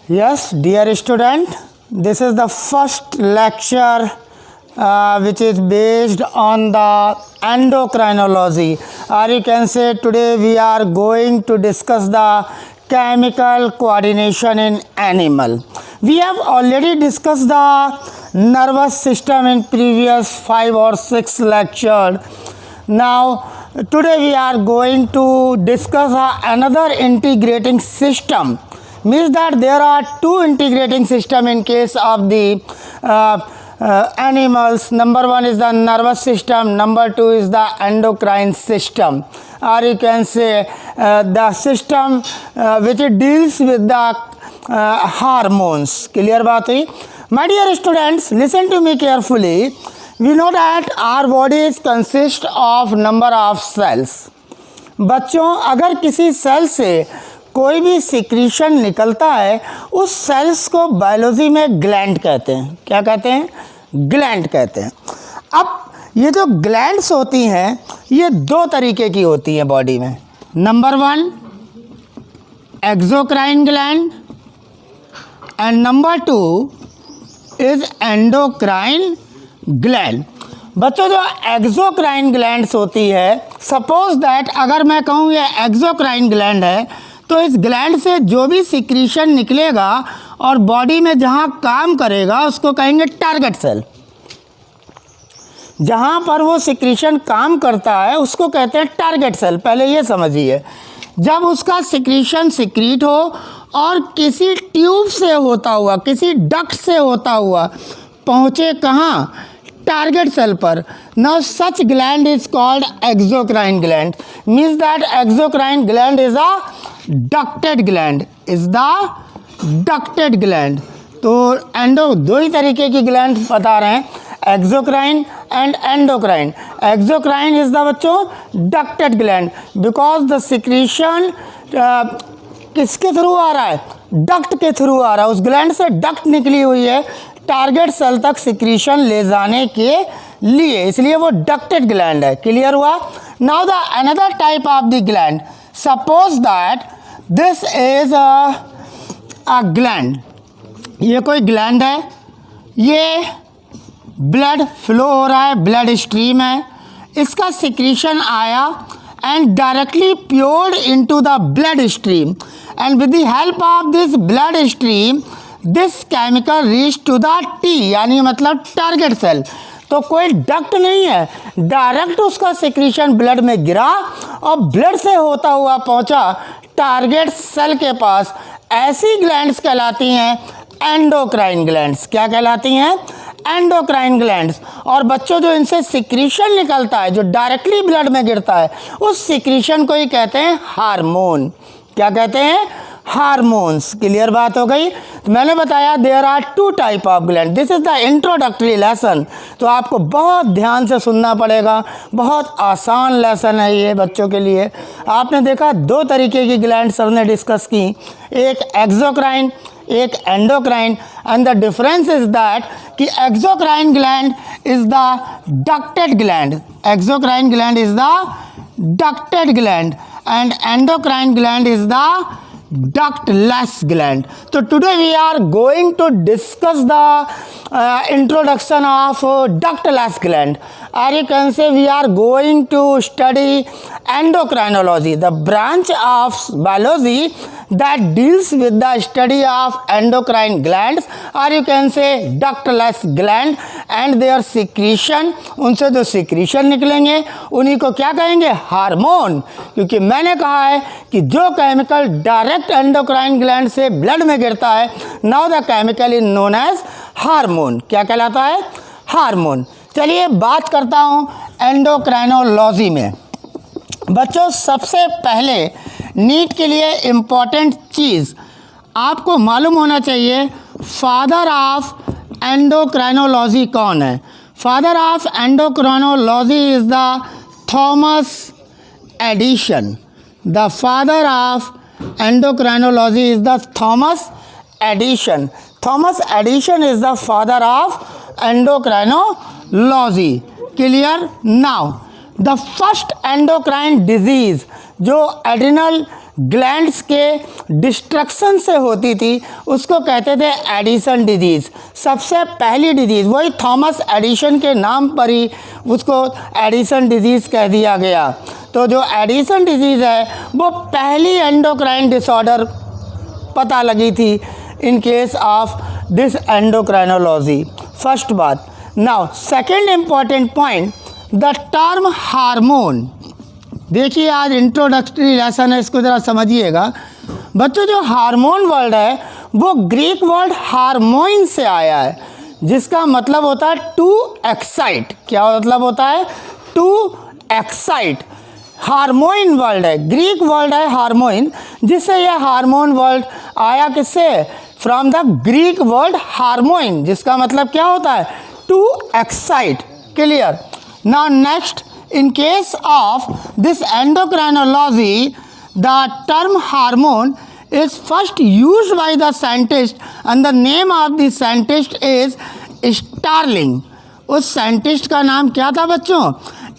Yes, dear student, this is the first lecture which is based on the endocrinology, or you can say today we are going to discuss the chemical coordination in animal. We have already discussed the nervous system in previous 5 or 6 lectures. Now today we are going to discuss another integrating system. Means that there are two integrating system in case of the animals. Number one is the nervous system, number two is the endocrine system, or you can say the system which deals with the hormones. Clear बात हुई? My dear students, listen to me carefully. We know that our bodies consist of number of cells. बच्चों, अगर किसी cell से कोई भी secretion निकलता है, उस सेल्स को बायोलॉजी में ग्लैंड कहते हैं. क्या कहते हैं? ग्लैंड कहते हैं. अब ये जो ग्लैंड्स होती हैं, ये दो तरीके की होती हैं बॉडी में. Number one exocrine gland and number two is endocrine gland. बच्चों, जो एक्सोक्राइन ग्लैंड्स होती है, सपोज दैट अगर मैं कहूँ ये एक्सोक्राइन ग्लैंड है, तो इस ग्लैंड से जो भी सिक्रीशन निकलेगा और बॉडी में जहाँ काम करेगा उसको कहेंगे टारगेट सेल. जहाँ पर वो सिक्रीशन काम करता है उसको कहते हैं टारगेट सेल. पहले ये समझिए, जब उसका सिक्रीशन सिक्रीट हो और किसी ट्यूब से होता हुआ, किसी डक्ट से होता हुआ पहुँचे कहाँ? टारगेट सेल पर. Now such gland is called exocrine gland. Means that exocrine gland is a ducted gland. Is the ducted gland. तो दो ही तरीके की ग्लैंड बता रहे हैं, exocrine and endocrine. Exocrine is the बच्चों ducted gland because the secretion किसके थ्रू आ रहा है? डक्ट के थ्रू आ रहा है. उस ग्लैंड से डक्ट निकली हुई है टारगेट सेल तक सिक्रीशन ले जाने के लिए, इसलिए वो डक्टेड ग्लैंड है. क्लियर हुआ? Now the another type of the gland, suppose that this is a gland. ये कोई ग्लैंड है, ये ब्लड फ्लो हो रहा है, ब्लड स्ट्रीम है, इसका सिक्रीशन आया and directly poured into the blood stream, and with the help of this blood stream this chemical reached to the T, यानी मतलब टारगेट सेल. तो कोई डक्ट नहीं है, डायरेक्ट उसका सिक्रीशन ब्लड में गिरा और ब्लड से होता हुआ पहुंचा टारगेट सेल के पास. ऐसी ग्लैंड्स कहलाती हैं एंडोक्राइन ग्लैंड्स. क्या कहलाती हैं? Endocrine glands. और बच्चों, जो इनसे सिक्रीशन निकलता है, जो डायरेक्टली ब्लड में गिरता है, उस सिक्रीशन को ही कहते हैं हार्मोन. क्या कहते हैं? हार्मोन्स. क्लियर बात हो गई? तो मैंने बताया there are two type of gland. This is the introductory lesson. तो आपको बहुत ध्यान से सुनना पड़ेगा, बहुत आसान लेसन है ये बच्चों के लिए. आपने देखा दो तरीके की ग्लैंड सर ने डिस्कस की, एक एक्सोक्राइन, एक endocrine. And the difference is that कि exocrine gland is the ducted gland. Exocrine gland is the ducted gland and endocrine gland is the ductless gland. So today we are going to discuss the introduction of ductless gland, or you can say we are going to study endocrinology, the branch of biology that deals with the study of endocrine glands, or you can say ductless gland and their secretion. उनसे जो secretion निकलेंगे उन्हीं को क्या कहेंगे? Hormone. क्योंकि मैंने कहा है कि जो केमिकल डायरेक्ट एंडोक्राइन ग्लैंड से ब्लड में गिरता है, now the chemical is known as hormone. क्या कहलाता है? हार्मोन. चलिए बात करता हूँ एंडोक्राइनोलॉजी में. बच्चों, सबसे पहले नीट के लिए इम्पॉर्टेंट चीज़ आपको मालूम होना चाहिए, फादर ऑफ एंडोक्राइनोलॉजी कौन है? Father of endocrinology is the Thomas Edison. The father of endocrinology is the Thomas Edison. Thomas Edison is the father of endocrinology. Clear? Now the first endocrine disease जो adrenal glands के destruction से होती थी उसको कहते थे Edison disease. सबसे पहली डिजीज़, वही थॉमस एडिसन के नाम पर ही उसको एडिसन डिजीज़ कह दिया गया। तो जो एडिसन डिजीज़ है वो पहली एंडोक्राइन डिसऑर्डर पता लगी थी in case of this endocrinology. First बात। Now second important point, the term hormone. देखिए आज इंट्रोडक्टरी लेसन है, इसको ज़रा समझिएगा बच्चों। जो हार्मोन वर्ड है वो ग्रीक वर्ड हार्मोइन से आया है, जिसका मतलब होता है टू एक्साइट। क्या मतलब होता है? To excite. हार्मोइन वर्ड है, ग्रीक वर्ड है हार्मोइन, जिससे यह हार्मोन वर्ड आया किससे? From the Greek word hormaein, जिसका मतलब क्या होता है? To excite. Clear? Now next, in case of this endocrinology, the term hormone is first used by the scientist and the name of the scientist is Starling. उस scientist का नाम क्या था बच्चों?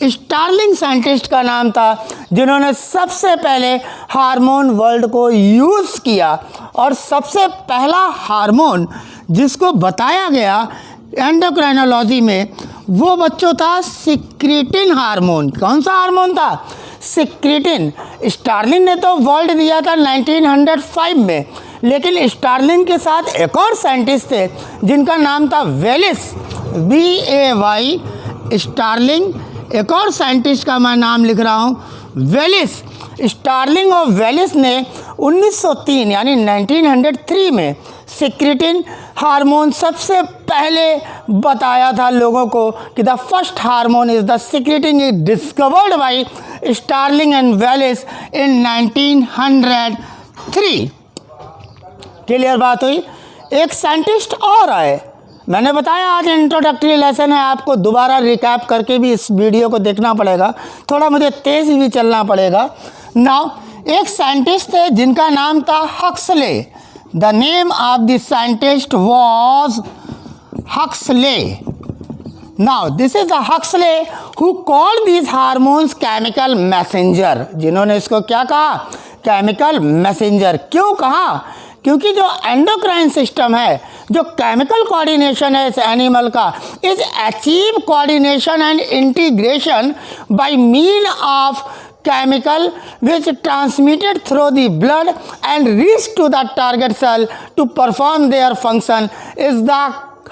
स्टार्लिंग साइंटिस्ट का नाम था, जिन्होंने सबसे पहले हार्मोन वर्ड को यूज़ किया। और सबसे पहला हार्मोन जिसको बताया गया एंडोक्राइनोलॉजी में वो बच्चों था सिक्रीटिन हार्मोन। कौन सा हार्मोन था? सिक्रीटिन। स्टार्लिंग ने तो वर्ल्ड दिया था 1905 में, लेकिन स्टार्लिंग के साथ एक और साइंटिस्ट थे जिनका नाम था वेलिस, VAY स्टार्लिंग। एक और साइंटिस्ट का मैं नाम लिख रहा हूँ, वेलिस। स्टार्लिंग और वेलिस ने 1903 यानी 1903 में सिक्रीटिन हार्मोन सबसे पहले बताया था लोगों को कि the first hormone is the secretin is discovered by Starling and Bayliss in 1903। Clear बात हुई? एक साइंटिस्ट और आए, मैंने बताया आज इंट्रोडक्टरी लेसन है, आपको दोबारा रिकैप करके भी इस वीडियो को देखना पड़ेगा, थोड़ा मुझे तेज़ भी चलना पड़ेगा। नाउ एक साइंटिस्ट थे जिनका नाम था Huxley. The name of the scientist was Huxley. Now this is the Huxley who called these hormones chemical messenger. जिन्होंने इसको क्या कहा? Chemical messenger. क्यों कहा? क्योंकि जो एंडोक्राइन सिस्टम है, जो केमिकल कोऑर्डिनेशन है इस एनिमल का, is achieve coordination and integration by mean of chemical which transmitted through the blood and reach to the target cell to perform their function is the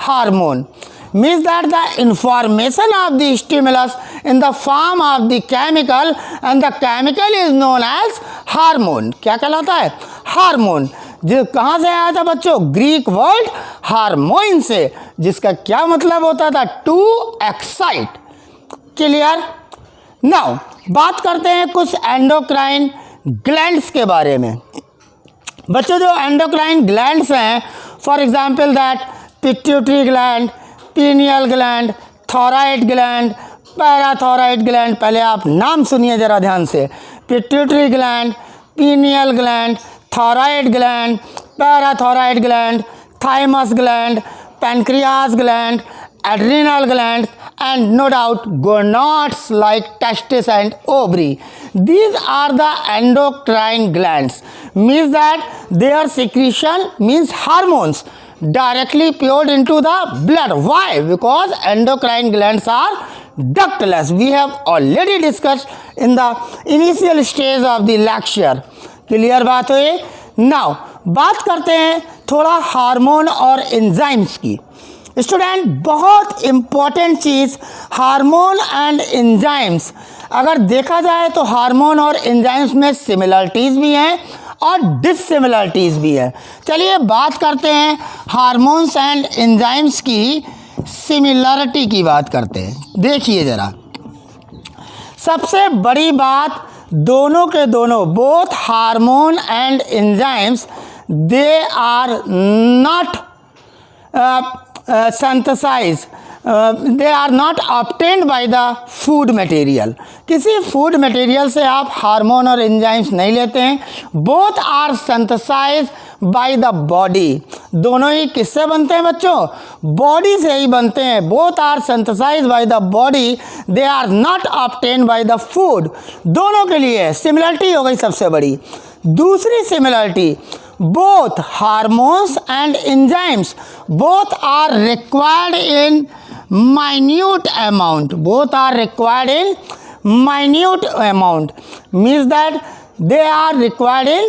hormone. Means that the information of the stimulus in the form of the chemical and the chemical is known as hormone. क्या कहलाता है? Hormone. जो कहाँ से आया था बच्चों? Greek word हार्मोइन से, जिसका क्या मतलब होता था? To excite. क्लियर? नाउ बात करते हैं कुछ एंडोक्राइन ग्लैंड्स के बारे में। बच्चों जो एंडोक्राइन ग्लैंड्स हैं, for example that pituitary gland, pineal gland, thyroid gland, parathyroid gland. पहले आप नाम सुनिए ज़रा ध्यान से। Pituitary gland, pineal gland, thyroid gland, parathyroid gland, thymus gland, pancreas gland, adrenal glands, and no doubt gonads like testes and ovary. These are the endocrine glands. Means that their secretion means hormones directly poured into the blood. Why? Because endocrine glands are ductless. We have already discussed in the initial stage of the lecture. Clear बात हुई? Now बात करते हैं थोड़ा hormone और enzymes की। Student बहुत important cheese hormone and enzymes. अगर देखा जाए तो हार्मोन और एंजाइम्स में सिमिलरिटीज़ भी हैं और डिससिमिलरिटीज़ भी हैं। चलिए बात करते हैं हार्मोन्स एंड एंजाइम्स की सिमिलरिटी की बात करते हैं। देखिए ज़रा, सबसे बड़ी बात दोनों के दोनों, both hormone and enzymes, they are not synthesized, they are not obtained by the food material. किसी फूड मटेरियल से आप हार्मोन और एंजाइम्स नहीं लेते हैं। Both are synthesized by the body. दोनों ही किससे बनते हैं बच्चों? बॉडी से ही बनते हैं। Both are synthesized by the body, they are not obtained by the food. दोनों के लिए सिमिलरिटी हो गई सबसे बड़ी। दूसरी similarity, both hormones and enzymes both are required in minute amount. Both are required in minute amount, means that they are required in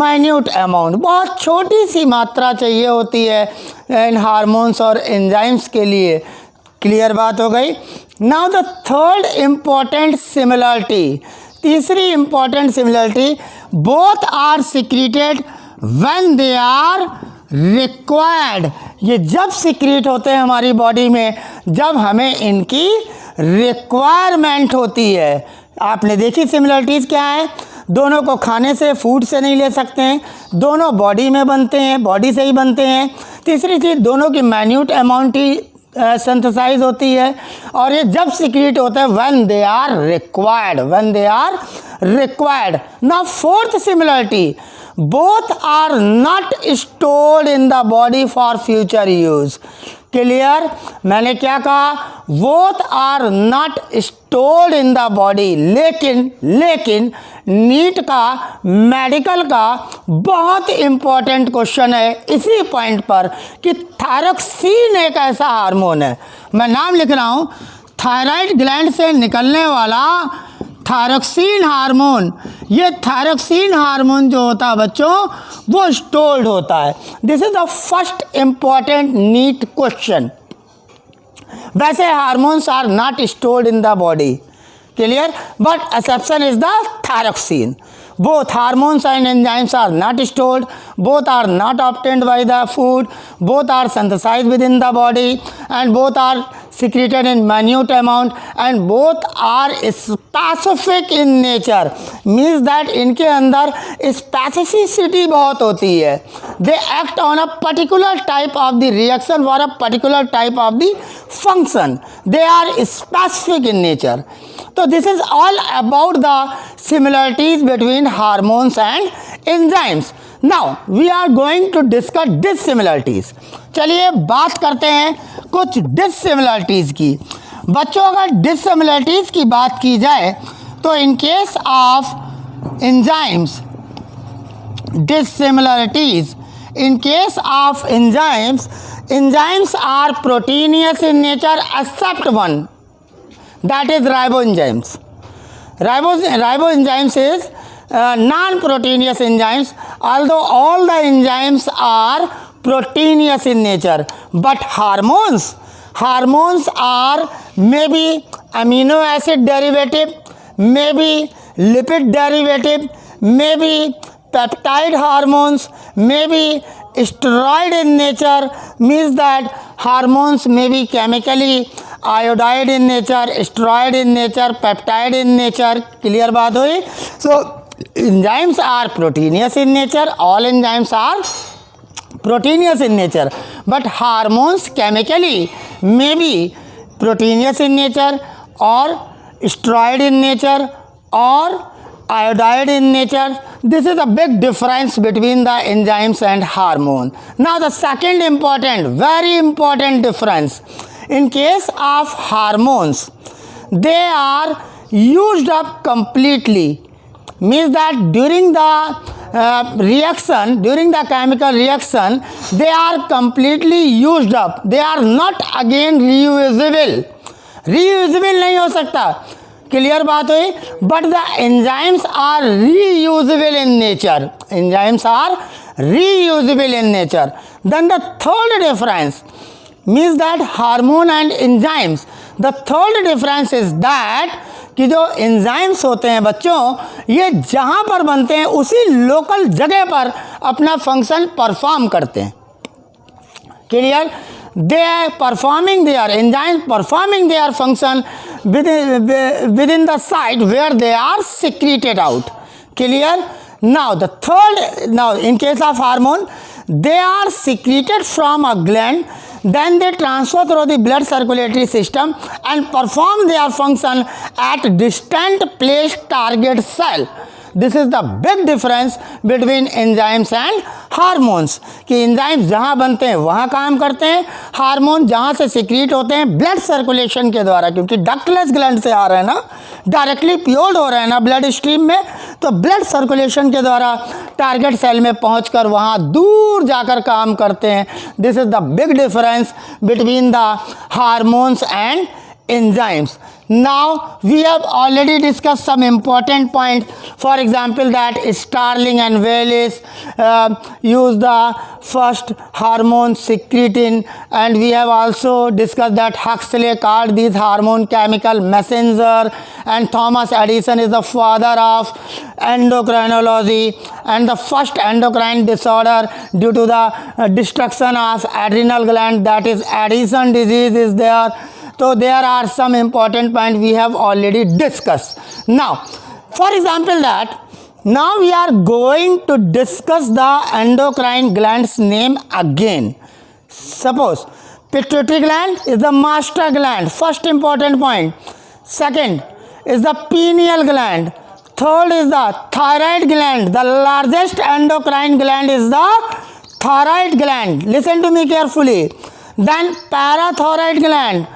minute amount. बहुत छोटी सी मात्रा चाहिए होती है इन हार्मोन्स और एंजाइम्स के लिए। क्लियर बात हो गई। Now the third important similarity, तीसरी important similarity, both are secreted when they are required। ये जब सिक्रीट होते हैं हमारी बॉडी में, जब हमें इनकी रिक्वायरमेंट होती है। आपने देखी सिमिलरिटीज़ क्या है? दोनों को खाने से, फूड से नहीं ले सकते हैं, दोनों बॉडी में बनते हैं, बॉडी से ही बनते हैं। तीसरी चीज़, दोनों की माइन्यूट अमाउंट ही सिंथेसाइज होती है, और ये जब सिक्रीट होता है when they are required, when they are required। Now fourth similarity, both are not stored in the body for future use। Clear? मैंने क्या कहा? Both are not stored in the body. लेकिन नीट का, मेडिकल का बहुत important question है इसी point पर कि थायरोक्सिन एक ऐसा हार्मोन है, मैं नाम लिख रहा हूँ, थायराइड ग्लैंड से निकलने वाला थायरोक्सिन हार्मोन। ये थायरोक्सिन हार्मोन जो होता है बच्चों, वो स्टोर्ड होता है। This is the first important NEET question. वैसे hormones are not stored in the body, clear, but exception is the thyroxine. Both hormones and enzymes are not stored, both are not obtained by the food, both are synthesized within the body, and both are secreted in minute amount, and both are specific in nature, means that इनके अंदर specificity बहुत होती है। They act on a particular type of the reaction for a particular type of the function. They are specific in nature. So this is all about the similarities between hormones and enzymes. Now we are going to discuss dissimilarities. चलिए बात करते हैं कुछ dissimilarities की। बच्चों, अगर dissimilarities की बात की जाए तो in case of enzymes, dissimilarities, in case of enzymes, enzymes are proteinous in nature except one, that is riboenzymes. Riboenzymes is non-proteinous enzymes, although all the enzymes are proteinous in nature. But hormones are maybe amino acid derivative, maybe lipid derivative, maybe peptide hormones, maybe steroid in nature, means that hormones may be chemically iodide in nature, steroid in nature, peptide in nature। Clear बात हुई? So enzymes are proteinous in nature, all enzymes are proteinous in nature, but hormones chemically may be proteinous in nature or steroid in nature or iodide in nature. This is a big difference between the enzymes and hormone. Now the second important, very important difference, in case of hormones, they are used up completely, means that during the reaction, during the chemical reaction, they are completely used up, they are not again reusable नहीं हो सकता। Clear बात हुई? But the enzymes are reusable in nature, enzymes are reusable in nature. Then the third difference means that hormone and enzymes, the third difference is that कि जो enzymes होते हैं बच्चों, ये जहाँ पर बनते हैं उसी लोकल जगह पर अपना फंक्शन परफॉर्म करते हैं। Clear? they are performing their enzymes performing their function within the site where they are secreted out. Clear? Now the third, now in case of hormone, they are secreted from a gland, then they transfer through the blood circulatory system and perform their function at distant placed target cell. This is the big difference between enzymes and hormones, कि enzymes जहाँ बनते हैं वहाँ काम करते हैं, hormone जहाँ से सिक्रीट होते हैं ब्लड सर्कुलेशन के द्वारा, क्योंकि डक्टलेस ग्लैंड से आ रहे हैं ना, डायरेक्टली प्योर्ड हो रहे हैं ना ब्लड स्ट्रीम में, तो ब्लड सर्कुलेशन के द्वारा टारगेट सेल में पहुंचकर वहाँ दूर जाकर काम करते हैं। This is the big difference between the hormones and enzymes. Now we have already discussed some important points. For example, that Starling and Wallace use the first hormone secretin, and we have also discussed that Huxley called these hormone chemical messenger, and Thomas Edison is the father of endocrinology, and the first endocrine disorder due to the destruction of adrenal gland, that is Addison disease, is there. So there are some important points we have already discussed. Now, for example, that now we are going to discuss the endocrine gland's name again. Suppose pituitary gland is the master gland, first important point. Second is the pineal gland. Third is the thyroid gland. The largest endocrine gland is the thyroid gland. Listen to me carefully. Then parathyroid gland.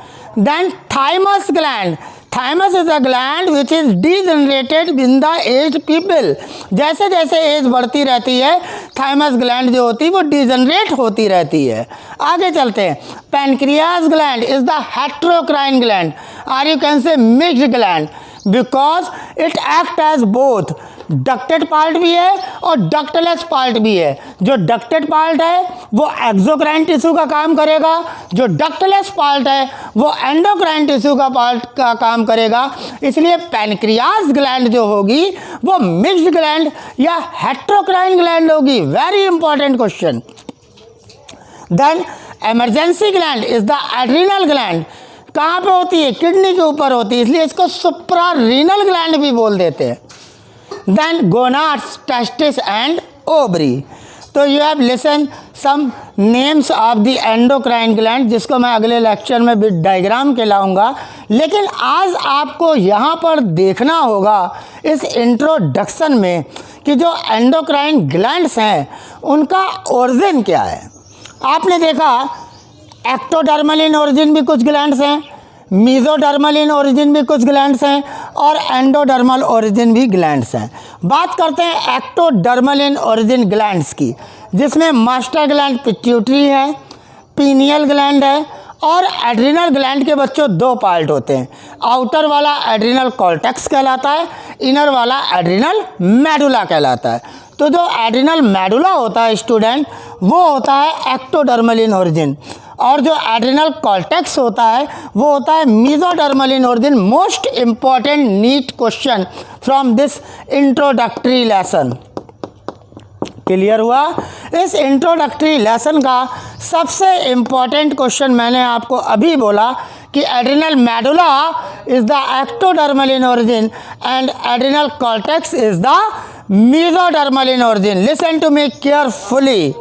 Then thymus gland. Thymus is a gland which is degenerated in the aged people. जैसे जैसे as बढ़ती रहती है thymus gland जो होती है वो degenerate होती रहती है। आगे चलते हैं। Pancreas gland is the heterocrine gland, or you can say mixed gland, because it act as both, ducted part भी है और डक्टलेस पार्ट भी है। जो डक्टेड पार्ट है वो एक्सोक्राइन टिश्यू का काम करेगा, जो डक्टलेस पार्ट है वो एंडोक्राइन टिश्यू का पार्ट का काम करेगा। इसलिए पैनक्रियास ग्लैंड जो होगी वो मिक्स्ड ग्लैंड या हेट्रोक्राइन ग्लैंड होगी। Very important question. Then emergency gland is the adrenal gland. कहाँ पे होती है? किडनी के ऊपर होती है, इसलिए इसको सुप्रारीनल ग्लैंड भी बोल देते हैं। Then gonads, testis and ovary. तो you have listened some names of the endocrine gland, जिसको मैं अगले लेक्चर में भी डायग्राम के लाऊंगा। लेकिन आज आपको यहाँ पर देखना होगा इस इंट्रोडक्शन में कि जो एंडोक्राइन ग्लैंड्स हैं उनका ओरिजिन क्या है। आपने देखा एक्टोडर्मल इन ओरिजिन भी कुछ ग्लैंड्स हैं, मीजोडर्मल इन ओरिजिन भी कुछ ग्लैंड्स हैं और एंडोडर्मल ओरिजिन भी ग्लैंड्स हैं। बात करते हैं एक्टोडर्मल इन ओरिजिन ग्लैंड्स की, जिसमें मास्टर ग्लैंड पिट्यूटरी है, पीनियल ग्लैंड है और एड्रिनल ग्लैंड के बच्चों दो पार्ट होते हैं। आउटर वाला एड्रिनल कॉर्टेक्स कहलाता है, इनर वाला एड्रिनल मेडुला कहलाता है। तो जो एड्रिनल मेडुला होता है स्टूडेंट वो होता है एक्टोडर्मल इन ओरिजिन, और जो एड्रिनल कॉर्टेक्स होता है वो होता है mesodermal in origin. Most important NEET question from this introductory lesson. Clear हुआ? इस इंट्रोडक्टरी लेसन का सबसे इम्पॉर्टेंट क्वेश्चन मैंने आपको अभी बोला कि adrenal medulla is the ectodermal in origin and adrenal cortex is the mesodermal in origin. Listen to me carefully.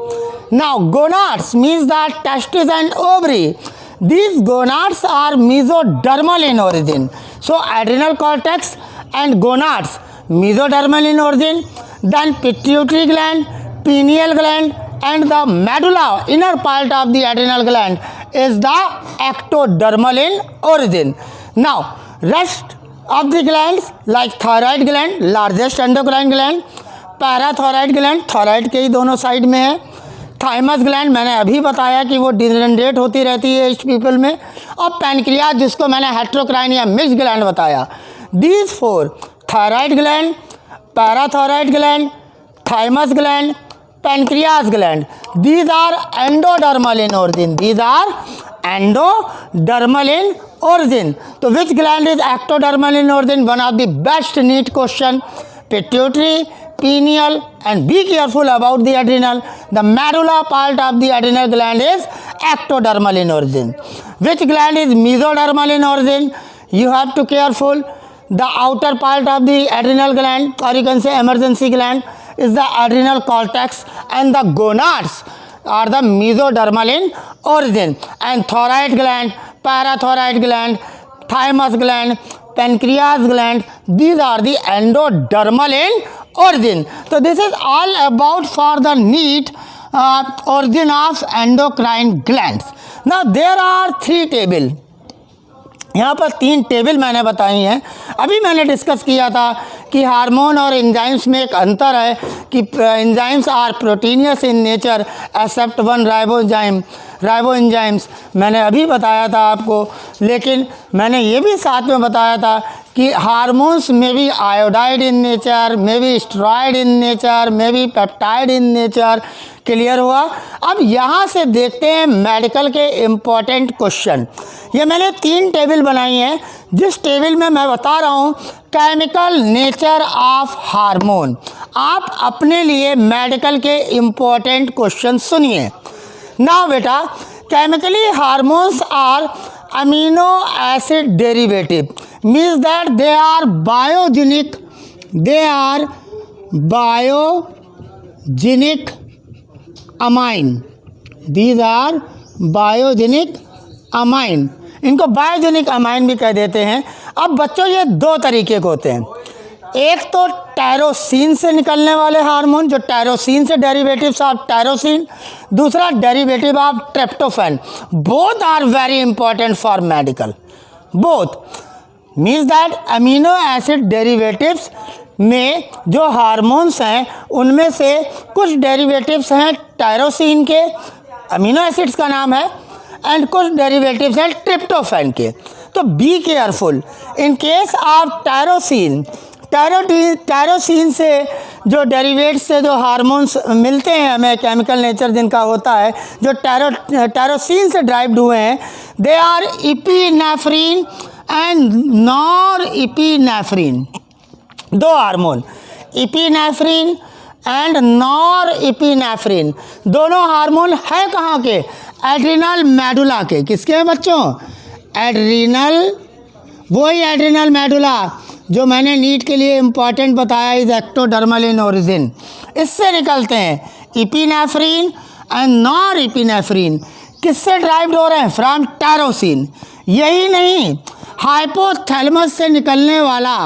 Now gonads means that testis and ovary. These gonads are mesodermal in origin. So adrenal cortex and gonads mesodermal in origin. Then pituitary gland, pineal gland and the medulla, inner part of the adrenal gland is the ectodermal in origin. Now rest of the glands like thyroid gland, largest endocrine gland, parathyroid gland, thyroid के ही दोनों side में है, thymus gland मैंने अभी बताया कि वो degenerate होती रहती है एज पीपल में, और पैनक्रियास जिसको मैंने हेट्रोक्राइन या मिक्स ग्लैंड बताया। These four, thyroid gland, parathyroid gland, thymus gland, pancreas gland, these are endodermal in origin. These are endodermal in origin. So which gland is ectodermal in origin? One of the best NEET question. Pituitary, pineal, and be careful about the adrenal. The medulla part of the adrenal gland is ectodermal in origin. Which gland is mesodermal in origin? You have to careful. The outer part of the adrenal gland, or you can say emergency gland, is the adrenal cortex, and the gonads are the mesodermal in origin. And thyroid gland, parathyroid gland, thymus gland, pancreas gland, these are the endodermal in origin. So this is all about for the neat origin of endocrine glands. Now there are 3 table, यहाँ पर 3 table मैंने बताई हैं। अभी मैंने discuss किया था कि हार्मोन और एंजाइम्स में एक अंतर है कि enzymes are proteinaceous in nature except one ribo enzymes, मैंने अभी बताया था आपको। लेकिन मैंने ये भी साथ में बताया था कि हार्मोन्स में भी आयोडाइड इन नेचर, में भी स्टेरॉइड इन नेचर, में भी पेप्टाइड इन नेचर। क्लियर हुआ? अब यहाँ से देखते हैं मेडिकल के इम्पॉर्टेंट क्वेश्चन। ये मैंने 3 टेबल बनाई हैं, जिस टेबल में मैं बता रहा हूँ केमिकल नेचर ऑफ हार्मोन। आप अपने लिए मेडिकल के इम्पॉर्टेंट क्वेश्चन सुनिए। नाउ बेटा, chemically hormones are amino acid derivative, means that they are biogenic amine, these are biogenic amine, इनको बायोजेनिक अमाइन भी कह देते हैं। अब बच्चों ये 2 तरीके के होते हैं, एक तो टायरोसिन से निकलने वाले हार्मोन, जो टायरोसिन से डेरिवेटिव्स ऑफ टायरोसिन, दूसरा derivative of tryptophan. Both are very important for medical, both means that amino acid derivatives में जो हार्मोन्स हैं उनमें से कुछ डेरिवेटिव्स हैं टायरोसिन के, अमीनो एसिड्स का नाम है, एंड कुछ डेरिवेटिव्स हैं ट्रिप्टोफैन के। तो be careful in case of tyrosine से जो डेरिवेट्स से जो हार्मोन्स मिलते हैं हमें, केमिकल नेचर जिनका होता है, जो टायरोसिन से ड्राइव्ड हुए हैं, they are epinephrine and norepinephrine. 2 hormone, epinephrine and norepinephrine, दोनों हार्मोन है कहाँ के? एड्रिनल मेडुला के। किसके हैं बच्चों? एड्रिनल, वही एड्रिनल मेडुला जो मैंने नीट के लिए इम्पॉर्टेंट बताया, इज एक्टोडर्मल इन ओरिजिन। इससे निकलते हैं इपिनेफ्रिन एंड नॉरएपिनेफ्रिन। किससे ड्राइव्ड हो रहे हैं? From tyrosine. यही नहीं, हाइपोथैलेमस से निकलने वाला,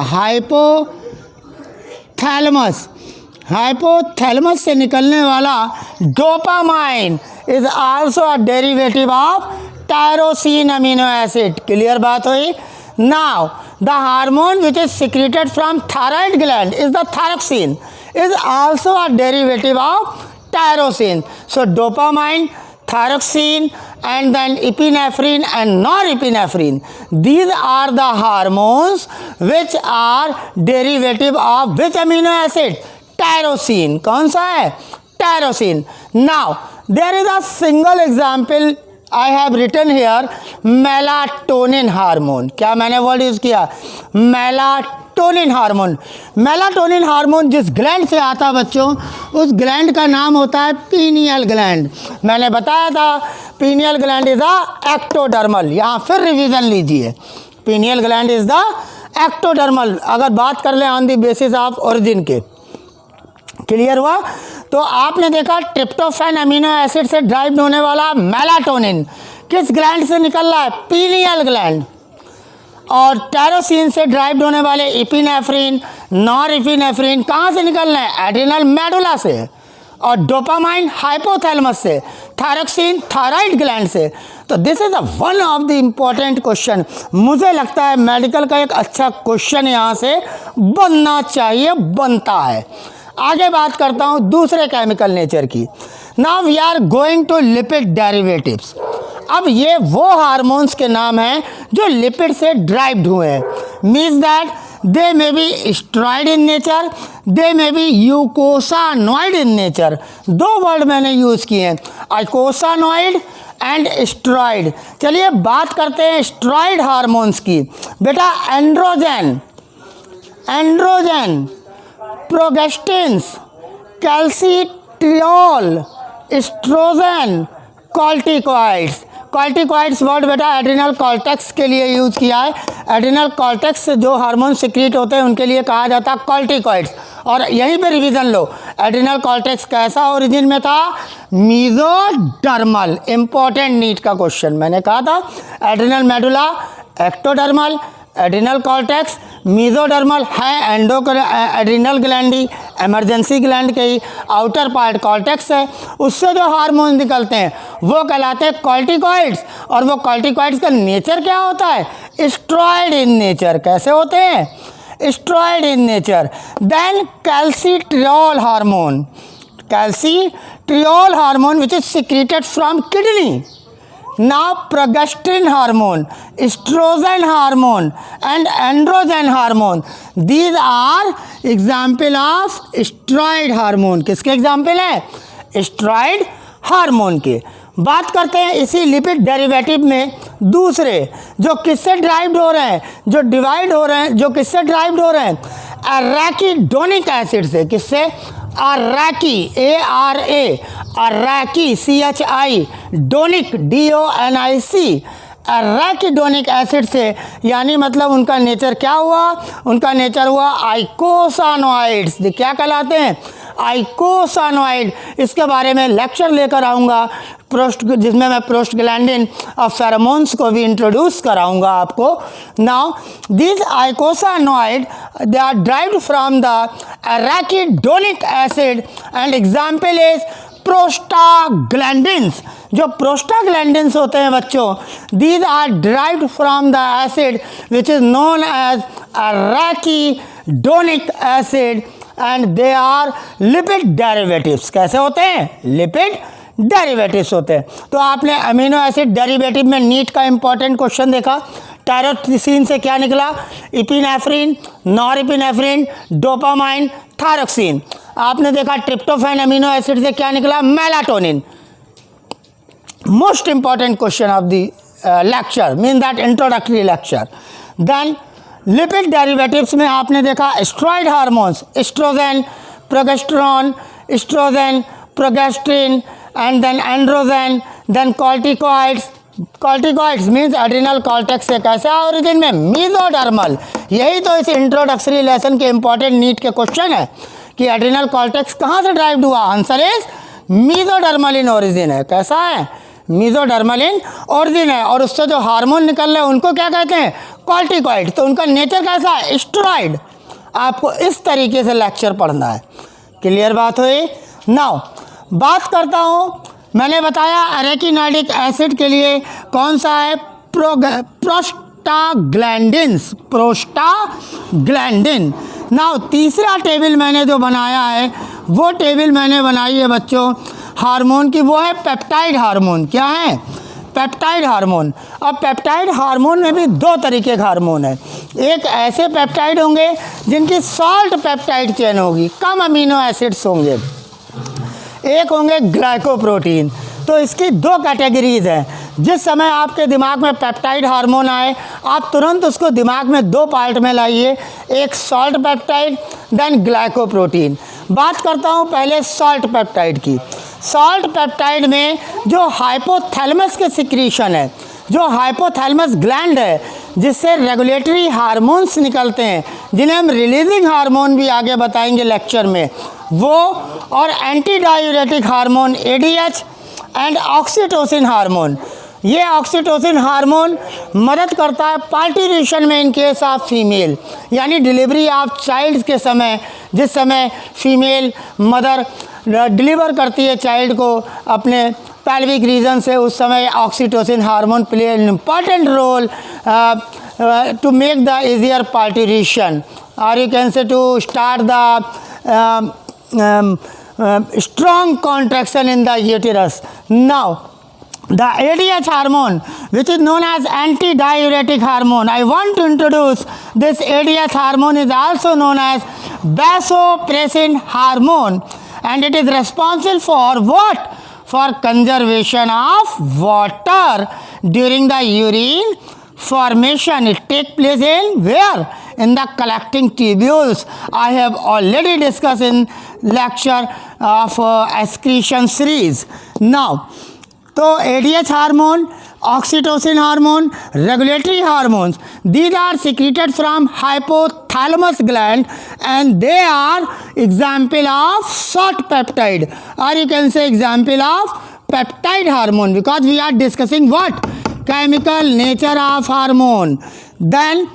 हाइपोथैलेमस से निकलने वाला dopamine is also a derivative of tyrosine amino acid. Clear बात हुई? Now the hormone which is secreted from thyroid gland is the thyroxine, is also a derivative of tyrosine. So dopamine, thyroxine, and then epinephrine and norepinephrine, these are the hormones which are derivative of which amino acid? Tyrosine. कौन सा है? Tyrosine. Now there is a single example I have written here, melatonin hormone. क्या मैंने word use किया? Melatonin hormone. Melatonin hormone जिस gland से आता है बच्चों, उस ग्लैंड का नाम होता है पीनियल ग्लैंड। मैंने बताया था pineal gland is the ectodermal. यहाँ फिर रिवीजन लीजिए, pineal gland is the ectodermal, अगर बात कर लें on the basis of origin के। क्लियर हुआ? तो आपने देखा ट्रिप्टोफैन अमीनो एसिड से ड्राइव होने वाला मेलाटोनिन किस ग्लैंड से निकल रहा है? Pineal gland. और टायरोसिन से ड्राइव होने वाले इपिनेफ्रिन, नॉरएपिनेफ्रिन कहाँ से निकल रहे हैं? एड्रिनल मेडुला से। और डोपामाइन हाइपोथैलेमस से, थायरोक्सिन थायराइड ग्लैंड से। तो this is one of the important question. मुझे लगता है मेडिकल का एक अच्छा क्वेश्चन यहाँ से बनना चाहिए, बनता है। आगे बात करता हूँ दूसरे केमिकल नेचर की। Now we are going to lipid derivatives. अब ये वो हार्मोन्स के नाम हैं जो लिपिड से ड्राइव्ड हुए हैं। Means that they may be steroid in nature, they may be eicosanoid in nature. 2 word मैंने यूज़ किए हैं, आइकोसानॉइड एंड स्टेरॉइड। चलिए बात करते हैं स्टेरॉइड हार्मोन्स की। बेटा androgen, progestins, calcitriol, estrogen, corticoids. Corticoids word बेटा एड्रिनल कॉर्टेक्स के लिए यूज़ किया है। एड्रिनल कॉर्टेक्स से जो हार्मोन सिक्रीट होते हैं उनके लिए कहा जाता है कॉर्टिकॉइड्स। और यहीं पे रिवीजन लो, एड्रिनल कॉर्टेक्स कैसा ओरिजिन में था? मीजोडर्मल। इंपॉर्टेंट नीट का क्वेश्चन। मैंने कहा था adrenal medulla ectodermal, adrenal cortex, mesodermal है एड्रिनल ग्लैंडी, इमरजेंसी ग्लैंड के ही आउटर पार्ट कॉर्टेक्स है, उससे जो हार्मोन निकलते हैं वो कहलाते हैं कॉर्टिकॉइड्स। और वो कॉर्टिकॉइड्स का नेचर क्या होता है? Steroid in nature. कैसे होते हैं? Steroid in nature. Then calcitriol hormone, calcitriol hormone which is secreted from kidney. Now progesterone hormone, estrogen hormone and androgen hormone, these are example of steroid hormone. किसके example है? Steroid hormone के। बात करते हैं इसी लिपिड डेरिवेटिव में दूसरे जो किससे ड्राइव्ड हो रहे हैं, जो डिवाइड हो रहे हैं, जो किससे ड्राइव्ड हो रहे हैं? एराकिडोनिक एसिड से। किससे? अराकी, अराकी CHI, डोनिक DONIC, एराकिडोनिक एसिड से। यानी मतलब उनका नेचर क्या हुआ? उनका नेचर हुआ आइकोसानोइड्स। क्या कहलाते हैं? आइकोसानोइड। इसके बारे में लेक्चर लेकर आऊँगा जिसमें मैं प्रोस्टाग्लैंडिन और फेरोमोन्स को भी इंट्रोड्यूस कराऊंगा आपको। Now this eicosanoid they are derived from the arachidonic acid and example is prostaglandins. जो प्रोस्टाग्लैंडिन्स होते हैं बच्चों, these are derived from the acid which is known as arachidonic acid and they are lipid derivatives. कैसे होते हैं? Lipid derivatives होते हैं। तो आपने अमीनो एसिड डेरिवेटिव में नीट का इंपॉर्टेंट क्वेश्चन देखा। टायरोक्सिन से क्या निकला? Epinephrine, norepinephrine, dopamine, thyroxine. आपने देखा ट्रिप्टोफैन अमीनो एसिड से क्या निकला? Melatonin. Most important question of the lecture, mean that introductory lecture. Then lipid derivatives में आपने देखा steroid hormones, estrogen, progesterone, estrogen, progestin and then androgen, then corticoids. Corticoids means adrenal cortex से कैसा origin में? Mesodermal. यही तो इस introductory lesson के इंपॉर्टेंट नीट के क्वेश्चन है कि एड्रिनल कॉर्टेक्स कहाँ से ड्राइव्ड हुआ? Answer is mesodermal in origin है। कैसा है? मीजोडर्मल इन ओरिजिन है। और उससे जो हार्मोन निकल रहे हैं उनको क्या कहते हैं? कॉर्टिकॉइड। तो उनका नेचर कैसा है? स्टेरॉयड। आपको इस तरीके से लेक्चर पढ़ना है। क्लियर बात हुई? नाउ बात करता हूँ, मैंने बताया एराकिडोनिक एसिड के लिए कौन सा है? Prostaglandins, prostaglandin. नाउ तीसरा टेबल मैंने जो बनाया है वो टेबल मैंने बनाई है बच्चों हार्मोन की, वो है पेप्टाइड हार्मोन। क्या है? Peptide hormone. अब पेप्टाइड हार्मोन में भी दो तरीके के हार्मोन है। एक ऐसे पेप्टाइड होंगे जिनकी सॉल्ट पेप्टाइड चेन होगी, कम अमीनो एसिड्स होंगे। एक होंगे ग्लाइकोप्रोटीन। तो इसकी दो कैटेगरीज हैं। जिस समय आपके दिमाग में पेप्टाइड हार्मोन आए, आप तुरंत उसको दिमाग में दो पार्ट में लाइए, एक सॉल्ट पेप्टाइड, देन ग्लाइकोप्रोटीन। बात करता हूँ पहले सॉल्ट पेप्टाइड की। सॉल्ट पेप्टाइड में जो हाइपोथैलेमस के सिक्रीशन है, जो हाइपोथैलेमस ग्लैंड है जिससे रेगुलेटरी हार्मोन्स निकलते हैं, जिन्हें हम रिलीजिंग हार्मोन भी आगे बताएंगे लेक्चर में, वो और anti diuretic hormone ADH and oxytocin hormone. ये ऑक्सीटोसिन हार्मोन मदद करता है पार्टिशन में इन केस ऑफ फीमेल, यानी डिलीवरी ऑफ चाइल्ड के समय, जिस समय फीमेल मदर डिलीवर करती है चाइल्ड को अपने पैल्विक रीजन से, उस समय oxytocin hormone play an important role to make the easier partition, और you can say to start the strong contraction in the uterus. Now the ADH hormone, which is known as antidiuretic hormone, I want to introduce this ADH hormone is also known as vasopressin hormone, and it is responsible for what? For conservation of water during the urine formation. It takes place in where? In the collecting tubules. I have already discussed in lecture of excretion series. Now, तो ADH hormone, oxytocin hormone, regulatory hormones, these are secreted from hypothalamus gland and they are example of salt peptide, or you can say example of peptide hormone, because we are discussing what? Chemical nature of hormone. Then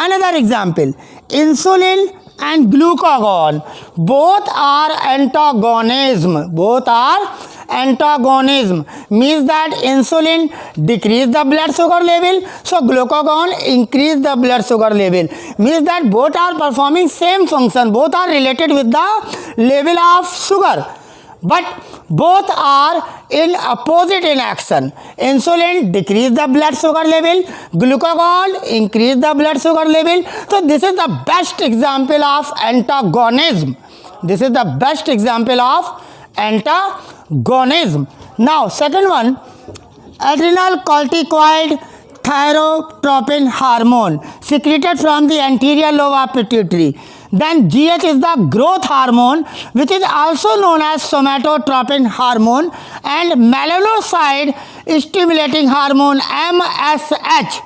Another example, insulin and glucagon, both are antagonism. Both are antagonism, means that insulin decrease the blood sugar level, so glucagon increase the blood sugar level, means that both are performing same function, both are related with the level of sugar, but both are in opposite in action. Insulin decrease the blood sugar level, glucagon increase the blood sugar level. So this is the best example of antagonism. This is the best example of antagonism. Now second one, adrenal corticoid thyrotropin hormone secreted from the anterior lobe of pituitary. Then GH is the growth hormone, which is also known as somatotropin hormone, and melanocyte stimulating hormone MSH,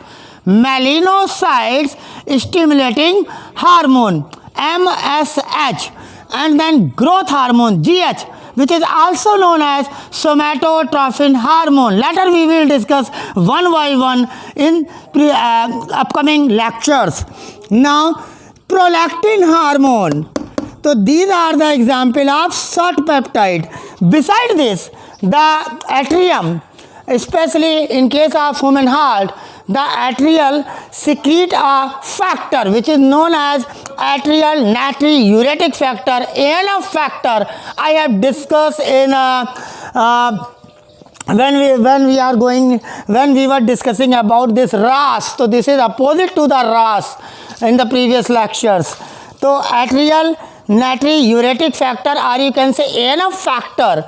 melanocytes stimulating hormone MSH, and then growth hormone GH, which is also known as somatotropin hormone. Later we will discuss one by one in upcoming lectures. Now prolactin hormone. So these are the example of short peptide. Besides this, the atrium, especially in case of human heart, the atrial secrete a factor which is known as atrial natriuretic factor, ANF factor. I have discussed in when we were discussing about this RAS. So this is opposite to the RAS in the previous lectures. So atrial natriuretic factor, or you can say ANF factor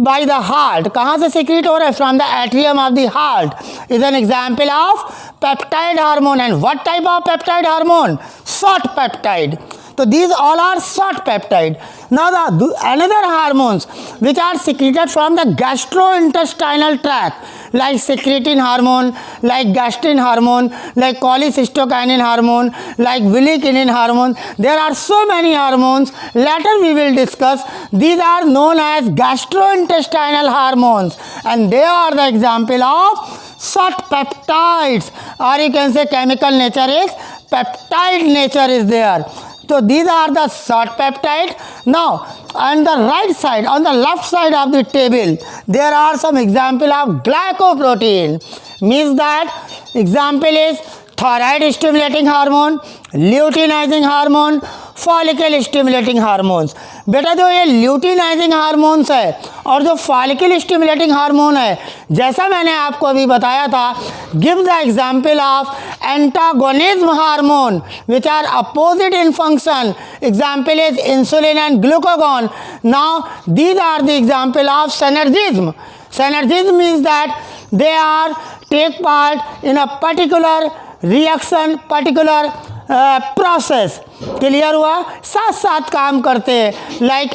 by the heart, कहाँ से secrete हो रहा है? From the atrium of the heart, is an example of peptide hormone. And what type of peptide hormone? Short peptide. So these all are short peptide. Now the another hormones which are secreted from the gastrointestinal tract, like secretin hormone, like gastrin hormone, like cholecystokinin hormone, like villikinin hormone. There are so many hormones. Later we will discuss. These are known as gastrointestinal hormones, and they are the example of short peptides, or you can say chemical nature is peptide nature is there. So these are the short peptide. Now on the right side, on the left side of the table, there are some example of glycoprotein, means that example is thyroid stimulating hormone, luteinizing hormone, follicle stimulating hormones. बेटा जो ये luteinising hormones है और जो follicle stimulating hormone है, जैसा मैंने आपको अभी बताया था, give the example of antagonism hormone which are opposite in function. Example is insulin and glucagon. Now these are the example of synergism. Synergism means that they are take part in a particular reaction, particular process. Clear हुआ? साथ साथ काम करते हैं, like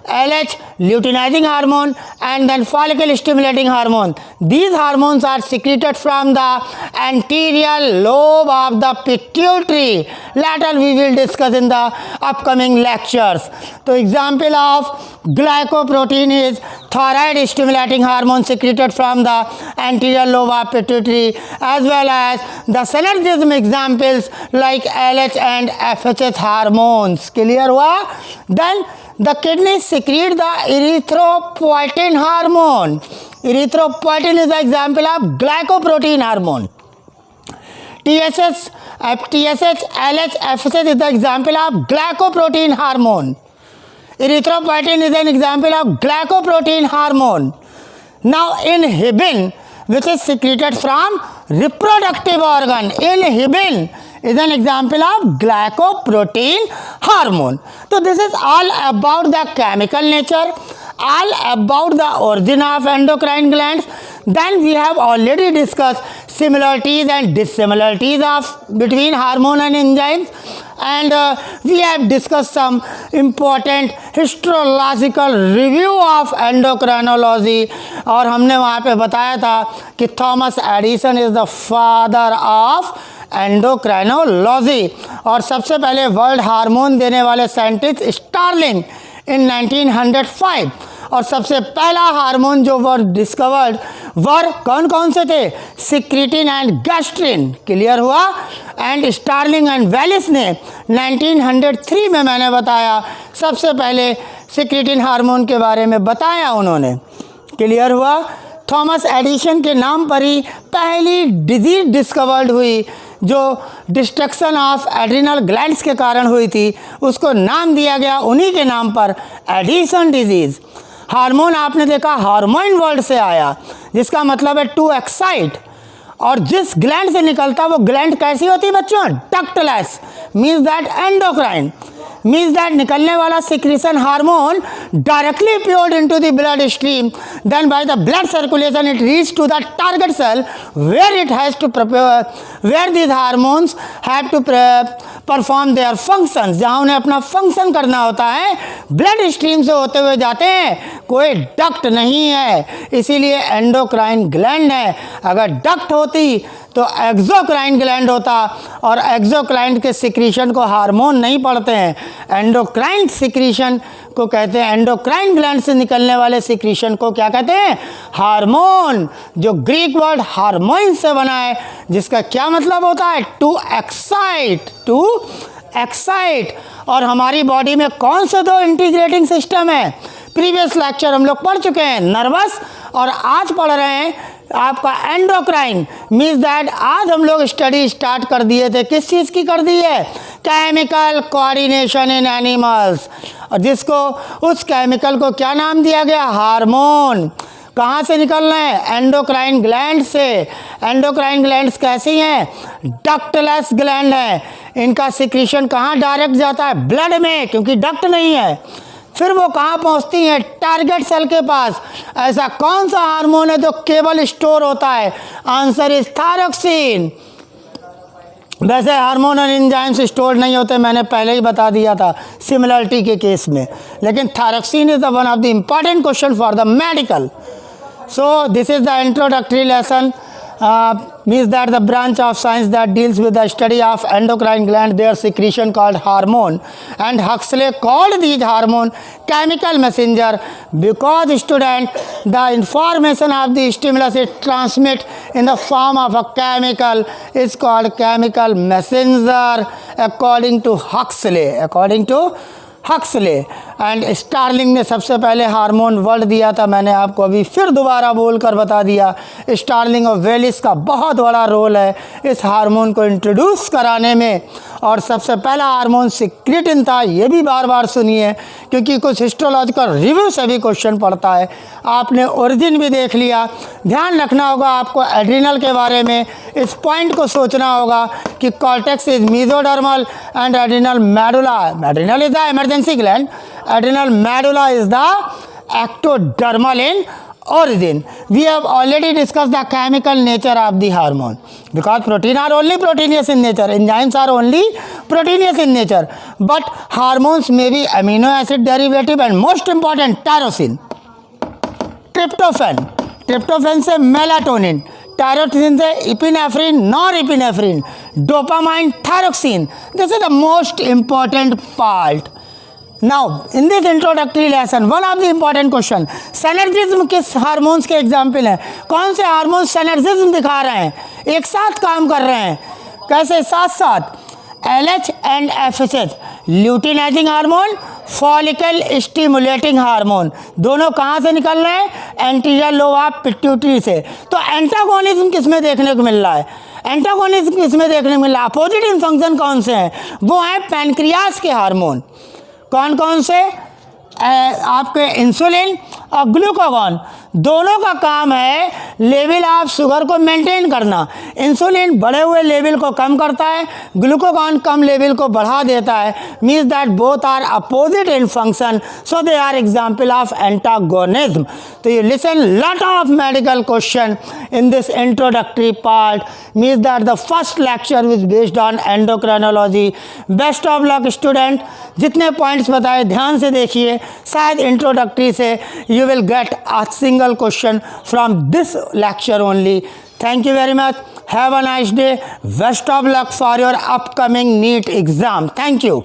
LH luteinizing hormone and then follicle stimulating hormone. These hormones are secreted from the anterior lobe of the pituitary. Later we will discuss in the upcoming lectures. So example of glycoprotein is thyroid stimulating hormone secreted from the anterior lobe of pituitary, as well as the synergism examples like LH and FHH hormones. Clear हुआ? Then the kidneys secrete the erythropoietin hormone. Erythropoietin is the example of glycoprotein hormone. TSH, LH, FSH is the example of glycoprotein hormone. Erythropoietin is an example of glycoprotein hormone. Now inhibin, which is secreted from reproductive organ, inhibin is an example of glycoprotein hormone. So this is all about the chemical nature, all about the origin of endocrine glands. Then we have already discussed similarities and dissimilarities of between hormone and enzymes, and we have discussed some important histological review of endocrinology. और हमने वहाँ पे बताया था कि Thomas Edison is the father of endocrinology, और सबसे पहले वर्ल्ड हार्मोन देने वाले साइंटिस्ट स्टार्लिंग इन 1905. और सबसे पहला हार्मोन जो वर डिस्कवर्ड वर कौन कौन से थे? Secretin and gastrin. क्लियर हुआ? एंड स्टार्लिंग एंड वेलिस ने 1903 में मैंने बताया सबसे पहले सिक्रीटिन हार्मोन के बारे में बताया उन्होंने। क्लियर हुआ? थॉमस एडिसन के नाम पर ही पहली डिजीज डिस्कवर्ड हुई जो डिस्ट्रक्शन ऑफ एड्रिनल ग्लैंड्स के कारण हुई थी, उसको नाम दिया गया उन्हीं के नाम पर, एडिसन डिजीज़। हार्मोन आपने देखा हार्मोन वर्ड से आया जिसका मतलब है टू एक्साइट, और जिस ग्लैंड से निकलता वो ग्लैंड कैसी होती है बच्चों? Ductless, means that endocrine, means that निकलने वाला secretion hormone directly poured into the blood stream, then by the blood circulation it reaches to the target cell where it has to prepare, where these hormones have to perform their functions, जहाँ उन्हें अपना function करना होता है। Blood stream से होते हुए जाते हैं, कोई डक्ट नहीं है, इसीलिए एंडोक्राइन ग्लैंड है। अगर डक्ट होती तो एक्सोक्राइन ग्लैंड होता, और एक्सोक्राइन के सिक्रीशन को हार्मोन नहीं पढ़ते हैं, एंडोक्राइन सिक्रीशन को कहते हैं। एंडोक्राइन ग्लैंड से निकलने वाले सिक्रीशन को क्या कहते हैं? हार्मोन, जो ग्रीक वर्ड हार्मोन से बना है, जिसका क्या मतलब होता है? To excite, to excite. और हमारी बॉडी में कौन से दो इंटीग्रेटिंग सिस्टम है? प्रीवियस लेक्चर हम लोग पढ़ चुके हैं, नर्वस, और आज पढ़ रहे हैं आपका एंडोक्राइन। मीन्स दैट आज हम लोग स्टडी स्टार्ट कर दिए थे, किस चीज़ की कर दी है? केमिकल कोऑर्डिनेशन इन एनिमल्स, और जिसको उस केमिकल को क्या नाम दिया गया? हार्मोन। कहाँ से निकल रहे हैं? एंडोक्राइन ग्लैंड से। एंडोक्राइन ग्लैंड्स कैसी हैं? डक्टलेस ग्लैंड हैं। इनका सिक्रीशन कहाँ डायरेक्ट जाता है? ब्लड में, क्योंकि डक्ट नहीं है। फिर वो कहाँ पहुँचती हैं? टारगेट सेल के पास। ऐसा कौन सा हार्मोन है जो केवल स्टोर होता है? Answer is thyroxine. वैसे हार्मोन और एंजाइम्स स्टोर नहीं होते, मैंने पहले ही बता दिया था सिमिलरिटी के केस में, लेकिन thyroxine is the one of the important question for the medical. So this is the introductory lesson, means that the branch of science that deals with the study of endocrine gland, their secretion called hormone, and Huxley called these hormone chemical messenger because student the information of the stimulus it transmit in the form of a chemical is called chemical messenger according to Huxley, according to Huxley. And Starlink ने सबसे पहले hormone word दिया था, मैंने आपको अभी फिर दोबारा बोलकर बता दिया। स्टार्लिंग और वेलिस का बहुत बड़ा रोल है इस हार्मोन को इंट्रोड्यूस कराने में, और सबसे पहला हार्मोन सिक्रीटिन था। ये भी बार बार सुनिए क्योंकि कुछ हिस्टोलॉजिकल रिव्यू से भी क्वेश्चन पड़ता है। आपने ओरिजिन भी देख लिया, ध्यान रखना होगा आपको एड्रिनल के बारे में, इस पॉइंट को सोचना होगा कि cortex is mesodermal and adrenal medulla. Adrenal is the emergency gland, adrenal medulla is the ectodermal in origin. We have already discussed the chemical nature of the hormone because protein are only proteinous in nature, enzymes are only proteinous in nature, but hormones may be amino acid derivative and most important tyrosine, tryptophan, tryptophan से melatonin, tyrosine से epinephrine, norepinephrine, dopamine, thyroxine. This is the most important part. Now, in this introductory lesson, one of the important question, synergism किस hormones के example हैं? कौन से hormone synergism दिखा रहे हैं, एक साथ काम कर रहे हैं? कैसे साथ साथ? LH and FSH, luteinizing hormone, follicle stimulating hormone, दोनों कहाँ से निकल रहे हैं? एंटीरियर लोब ऑफ पिट्यूटरी से। तो एंटागोनिज्म किस में देखने को मिल रहा है? एंटागोनिज्म किस में देखने को मिल रहा है? अपोजिट इन फंक्शन कौन से हैं? वो हैं पैनक्रियास के हार्मोन। कौन कौन से? आपके इंसुलिन और ग्लूकागॉन, दोनों का काम है लेवल ऑफ शुगर को मेंटेन करना। इंसुलिन बढ़े हुए लेवल को कम करता है, ग्लूकागॉन कम लेवल को बढ़ा देता है। Means that both are opposite in function, so they are example of antagonism. तो you listen lot of medical question in this introductory part. Means that the first lecture is based on endocrinology. Best of luck student, जितने points बताए ध्यान से देखिए, शायद introductory से you will get a single question from this lecture only. Thank you very much. Have a nice day. Best of luck for your upcoming NEET exam. Thank you.